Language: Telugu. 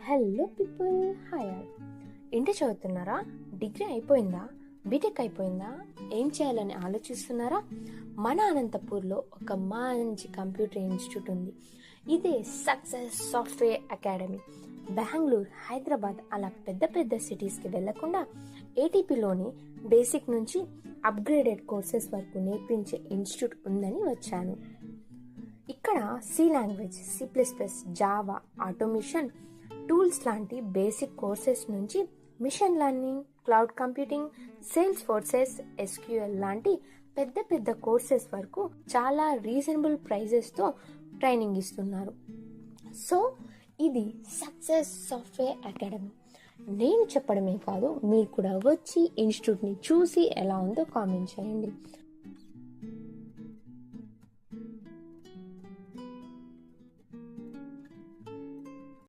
Hello people, hi all. ఇంటి చదువుతున్నారా? డిగ్రీ అయిపోయిందా? బీటెక్ అయిపోయిందా? ఏం చేయాలని ఆలోచిస్తున్నారా? మన అనంతపూర్లో ఒక మంచి కంప్యూటర్ ఇన్స్టిట్యూట్ ఉంది. ఇదే success software academy. Bengaluru, Hyderabad అలా పెద్ద పెద్ద సిటీస్కి వెళ్లకుండా ఏటీపీలోని బేసిక్ నుంచి అప్గ్రేడెడ్ కోర్సెస్ వరకు నేర్పించే ఇన్స్టిట్యూట్ ఉందని వచ్చాను. ఇక్కడ C language, C++, Java, automation, tools లాంటి బేసిక్ కోర్సెస్ నుంచి machine learning, cloud computing, sales forces, SQL లాంటి పెద్ద పెద్ద కోర్సెస్ వరకు చాలా రీజనబుల్ ప్రైజెస్తో ట్రైనింగ్ ఇస్తున్నారు. సో ఇది సక్సెస్ సాఫ్ట్వేర్ అకాడమీ. నేను చెప్పడమే కాదు, మీరు కూడా వచ్చి ఇన్స్టిట్యూట్ని చూసి ఎలా ఉందో కామెంట్ చేయండి.